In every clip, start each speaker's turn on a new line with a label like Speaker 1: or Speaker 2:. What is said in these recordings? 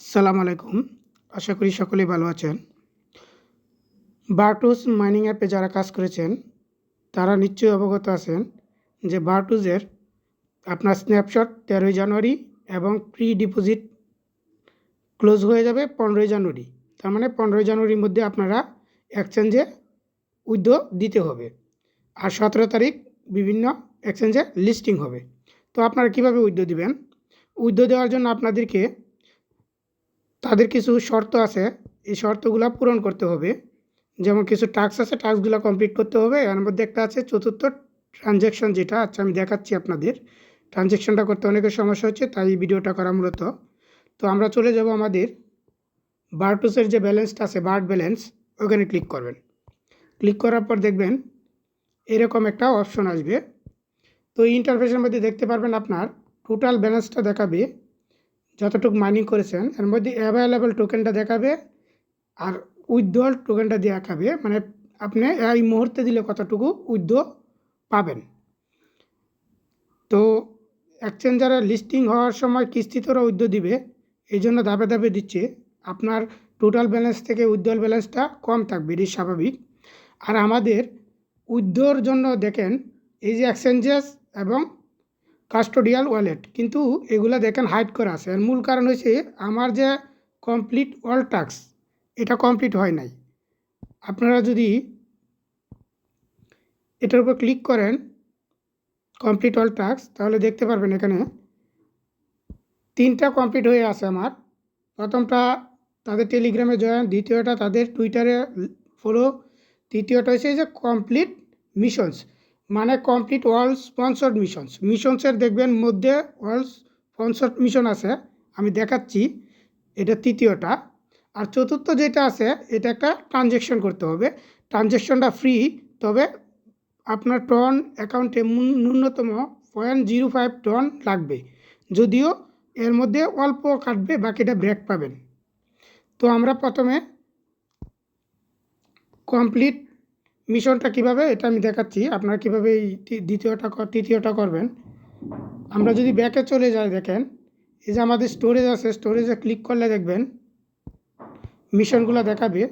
Speaker 1: সালাম আলাইকুম। আশা করি সকলেই ভালো আছেন। বার্টুস মাইনিং অ্যাপে যারা কাজ করেছেন তারা নিশ্চয়ই অবগত আছেন যে বার্টুসের আপনার স্ন্যাপশট 13ই জানুয়ারি এবং প্রি ডিপোজিট ক্লোজ হয়ে যাবে 15ই জানুয়ারি। তার মানে 15ই জানুয়ারির মধ্যে আপনারা এক্সচেঞ্জে উইথড্র দিতে হবে। আর 17 তারিখ বিভিন্ন এক্সচেঞ্জে লিস্টিং হবে। তো আপনারা কীভাবে উইথড্র দিবেন? উইথড্র দেওয়ার জন্য আপনাদেরকে তাদের কিছু শর্ত আছে, এই শর্তগুলো পূরণ করতে হবে। যেমন কিছু টাস্ক আছে, টাস্কগুলো কমপ্লিট করতে হবে। এর মধ্যে একটা আছে চতুর্থ ট্রানজ্যাকশন, যেটা আমি দেখাচ্ছি আপনাদের। ট্রানজ্যাকশনটা করতে অনেকের সমস্যা হচ্ছে, তাই এই ভিডিওটা করা মূলত। তো আমরা চলে যাব আমাদের বার্টুসের যে ব্যালেন্সটা আছে, বার্ট ব্যালেন্স, ওখানে ক্লিক করবেন। ক্লিক করার পর দেখবেন এরকম একটা অপশন আসবে। তো এই ইন্টারফেসের মধ্যে দেখতে পারবেন আপনার টোটাল ব্যালেন্সটা দেখাবে, যতটুকু মাইনিং করেছেন। এর মধ্যে অ্যাভেলেবল টোকেনটা দেখাবে আর উইথড্রল টোকেনটা দেখাবে, মানে আপনি এই মুহূর্তে দিলে কতটুকু উইথড্র পাবেন। তো এক্সচেঞ্জারে লিস্টিং হওয়ার সময় কিস্তিতেও উইথড্র দিবে, এই জন্য ধাপে ধাপে দিচ্ছে। আপনার টোটাল ব্যালেন্স থেকে উইথড্রল ব্যালেন্সটা কম থাকবে, এটি স্বাভাবিক। আর আমাদের উইথড্রর জন্য দেখেন এই যে এক্সচেঞ্জেস এবং কাস্টোডিয়াল ওয়ালেট, কিন্তু এগুলা দেখেন হাইড করা আছে। এর মূল কারণ হচ্ছে আমার যে কমপ্লিট অল টাস্ক, এটা কমপ্লিট হয় নাই। আপনারা যদি এটার উপর ক্লিক করেন কমপ্লিট অল টাস্ক, তাহলে দেখতে পারবেন এখানে 3টা কমপ্লিট হয়ে আছে আমার। প্রথমটা তাদের টেলিগ্রামে জয়েন, দ্বিতীয়টা তাদের টুইটারে ফলো, তৃতীয়টা হচ্ছে যে কমপ্লিট মিশনস, মানে কমপ্লিট অল স্পন্সর্ড মিশনসের দেখবেন মধ্যে অল স্পন্সর্ড মিশন আছে, আমি দেখাচ্ছি। এটা তৃতীয়টা। আর চতুর্থ যেটা আছে, এটা একটা ট্রানজ্যাকশন করতে হবে। ট্রানজ্যাকশনটা ফ্রি, তবে আপনার টন অ্যাকাউন্টে ন্যূনতম 0.05 টন লাগবে, যদিও এর মধ্যে অল্প কাটবে, বাকিটা ব্রেক পাবেন। তো আমরা প্রথমে কমপ্লিট মিশনটা কিভাবে, এটা আমি দেখাচ্ছি আপনারা কীভাবে এই তৃতীয়টা করবেন। আমরা যদি ব্যাকে চলে যাই, দেখেন এই যে আমাদের স্টোরেজ আছে, স্টোরেজে ক্লিক করলে দেখবেন মিশনগুলো দেখাবে।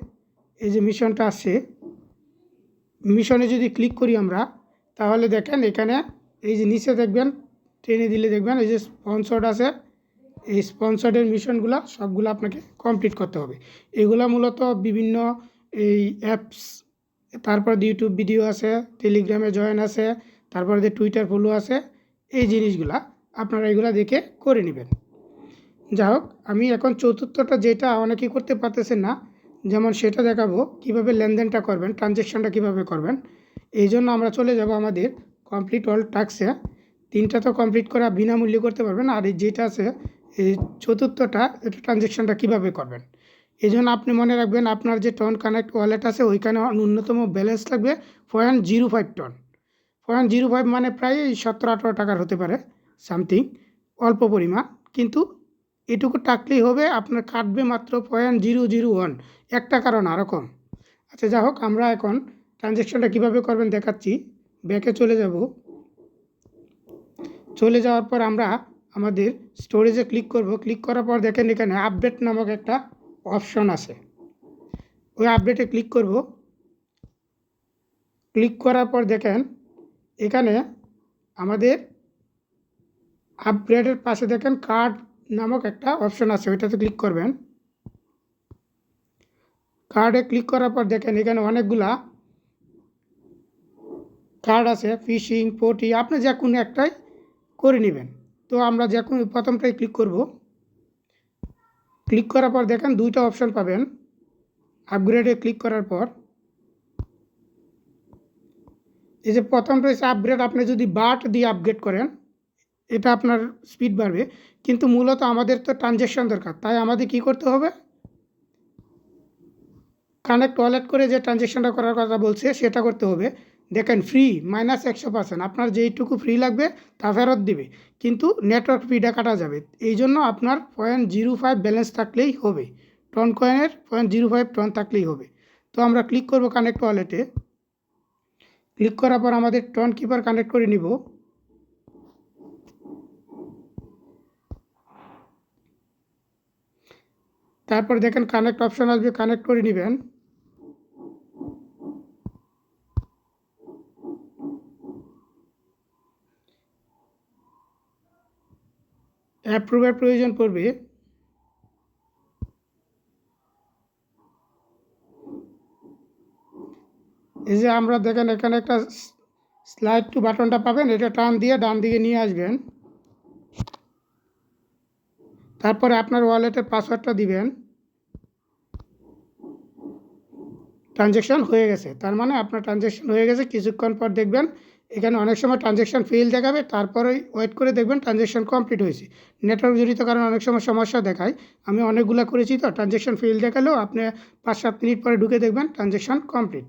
Speaker 1: এই যে মিশনটা আছে, মিশনে যদি ক্লিক করি আমরা, তাহলে দেখেন এখানে এই যে নিচে দেখবেন টেনে দিলে দেখবেন এই যে স্পন্সর্ড আছে, এই স্পন্সর্ডের মিশনগুলো সবগুলো আপনাকে কমপ্লিট করতে হবে। এগুলো মূলত বিভিন্ন এই অ্যাপস, তারপর ইউটিউব ভিডিও আছে, টেলিগ্রামে জয়েন আছে, তারপরে যে টুইটার ফলো আছে, এই জিনিসগুলা আপনারা এগুলো দেখে করে নেবেন। যাই হোক, আমি এখন চতুর্থটা যেটা অনেকেই করতে পারতেছেন না, যেমন সেটা দেখাবো কিভাবে লেনদেনটা করবেন, ট্রানজ্যাকশনটা কিভাবে করবেন। এই জন্য আমরা চলে যাব আমাদের কমপ্লিট অল টাস্কে। 3টা তো কমপ্লিট করা বিনামূল্যে করতে পারবেন, আর এই যেটা আছে এই চতুর্থটা, এটা ট্রানজ্যাকশনটা কিভাবে করবেন। এই জন্য আপনি মনে রাখবেন আপনার যে টন কানেক্ট ওয়ালেট আছে, ওইখানে ন্যূনতম ব্যালেন্স লাগবে 0.05 টন। 0.05 মানে প্রায় 17-18 টাকার হতে পারে, সামথিং, অল্প পরিমাণ, কিন্তু এটুকু টাকলেই হবে। আপনার কাটবে মাত্র 0.001, 1 টাকারও না, এরকম। আচ্ছা, যাই হোক, আমরা এখন ট্রানজ্যাকশনটা কীভাবে করবেন দেখাচ্ছি। ব্যাকে চলে যাব। চলে যাওয়ার পর আমরা আমাদের স্টোরেজে ক্লিক করব। ক্লিক করার পর দেখেন এখানে আপডেট নামক একটা অপশন আছে, ওই আপডেটে ক্লিক করব। ক্লিক করার পর দেখেন এখানে আমাদের আপগ্রেডের পাশে দেখেন কার্ড নামক একটা অপশন আছে, ওইটাতে ক্লিক করবেন। কার্ডে ক্লিক করার পর দেখেন এখানে অনেকগুলা কার্ড আছে, ফিশিং, পোটি, আপনি যে কোনো একটাই করে নেবেন। তো আমরা যে কোনো প্রথমটাই ক্লিক করব। ক্লিক করার পর দেখেন 2টা অপশন পাবেন। আপগ্রেডে ক্লিক করার পর এই যে প্রথমটা হচ্ছে আপগ্রেড, আপনি যদি বাট দিয়ে আপগ্রেড করেন এটা আপনার স্পিড বাড়বে, কিন্তু মূলত আমাদের তো ট্রানজ্যাকশন দরকার, তাই আমাদের কি করতে হবে, কানেক্ট ওয়ালেট করে যে ট্রানজ্যাকশনটা করার কথা বলছে সেটা করতে হবে। দেখেন ফ্রি -100%, আপনার যেইটুকু ফ্রি লাগবে তা ফেরত দিবে, কিন্তু নেটওয়ার্ক ফিটা কাটা যাবে। এই জন্য আপনার 0.05 ব্যালেন্স থাকলেই হবে, টন কয়েনের 0.05 টন থাকলেই হবে। তো আমরা ক্লিক করব কানেক্ট ওয়ালেটে। ক্লিক করার পর আমাদের টন কিপার কানেক্ট করে নিব। তারপর দেখেন কানেক্ট অপশন আসবে, কানেক্ট করে নেবেন। অ্যাপ্রুভের প্রয়োজন পড়বে। এই যে আমরা দেখেন এখানে একটা স্লাইড টু বাটনটা পাবেন, এটা টান দিয়ে ডান দিকে নিয়ে আসবেন। তারপরে আপনার ওয়ালেটের পাসওয়ার্ডটা দিবেন। ট্রানজ্যাকশন হয়ে গেছে, তার মানে আপনার ট্রানজ্যাকশন হয়ে গেছে। কিছুক্ষণ পর দেখবেন এখানে অনেক সময় ট্রানজ্যাকশন ফেল দেখাবে, তারপরে ওয়েট করে দেখবেন ট্রানজ্যাকশন কমপ্লিট হয়েছে। নেটওয়ার্ক জড়িত কারণে অনেক সময় সমস্যা দেখায়, আমি অনেকগুলো করেছি তো ট্রানজ্যাকশন ফেল দেখালেও আপনি 5-7 মিনিট পরে ঢুকে দেখবেন ট্রানজ্যাকশন কমপ্লিট।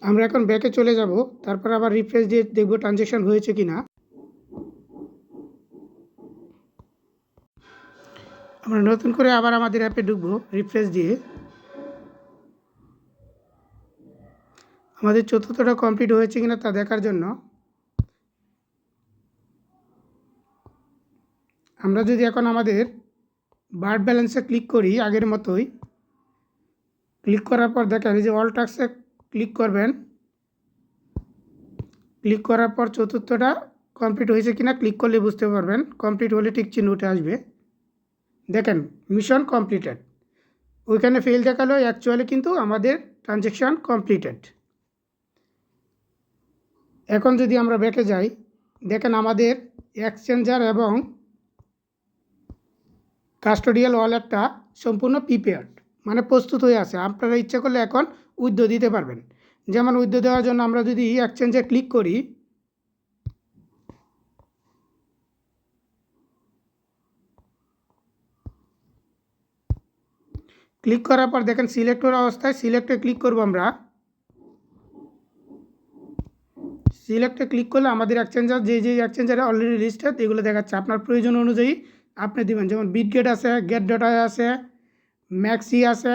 Speaker 1: আমরা এখন ব্যাকে চলে যাব, তারপর আবার রিফ্রেশ দিয়ে দেখব ট্রানজ্যাকশন হয়েছে কি না। আমরা নতুন করে আবার আমাদের অ্যাপে ঢুকবো রিফ্রেশ দিয়ে। আমাদের চতুর্থটা কমপ্লিট হয়েছে কিনা তা দেখার জন্য আমরা যদি এখন আমাদের বার্ড ব্যালেন্সে ক্লিক করি, আগের মতোই ক্লিক করার পর দেখেন এই যে অল টাস্কে ক্লিক করবেন। ক্লিক করার পর চতুর্থটা কমপ্লিট হয়েছে কিনা ক্লিক করলে বুঝতে পারবেন। কমপ্লিট হলে টিক চিহ্ন উঠে আসবে, দেখেন মিশন কমপ্লিটেড। ওইখানে ফেল দেখালো, অ্যাকচুয়ালি কিন্তু আমাদের ট্রানজ্যাকশন কমপ্লিটেড। এখন যদি আমরা ব্যাকে যাই, দেখেন আমাদের এক্সচেঞ্জার এবং কাস্টোডিয়াল ওয়ালেটটা সম্পূর্ণ প্রিপেয়ার্ড, মানে প্রস্তুত হয়ে আছে। আপনারা ইচ্ছা করলে এখন উইথড্র দিতে পারবেন। যেমন উইথড্র দেওয়ার জন্য আমরা যদি এক্সচেঞ্জে ক্লিক করি, ক্লিক করার পর দেখেন সিলেক্টর অবস্থায় সিলেক্টে ক্লিক করব। আমরা সিলেক্টে ক্লিক করলে আমাদের এক্সচেঞ্জার যে এক্সচেঞ্জারে অলরেডি লিস্টেড এগুলো দেখাচ্ছে। আপনার প্রয়োজন অনুযায়ী আপনি দিবেন, যেমন বিটগেট আছে, গেট ডট আই আছে, ম্যাক্সি আছে,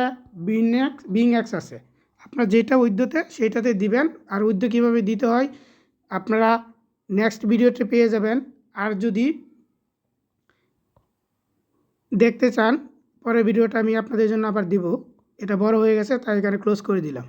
Speaker 1: বিংএক্স আছে। আপনার যেটা উইথড্রোতে সেইটাতে দিবেন। আর উইথড্রো কীভাবে দিতে হয় আপনারা নেক্সট ভিডিওতে পেয়ে যাবেন। আর যদি দেখতে চান পরের ভিডিওটা আমি আপনাদের জন্য আবার দিব। এটা বড় হয়ে গেছে তাই এখানে ক্লোজ করে দিলাম।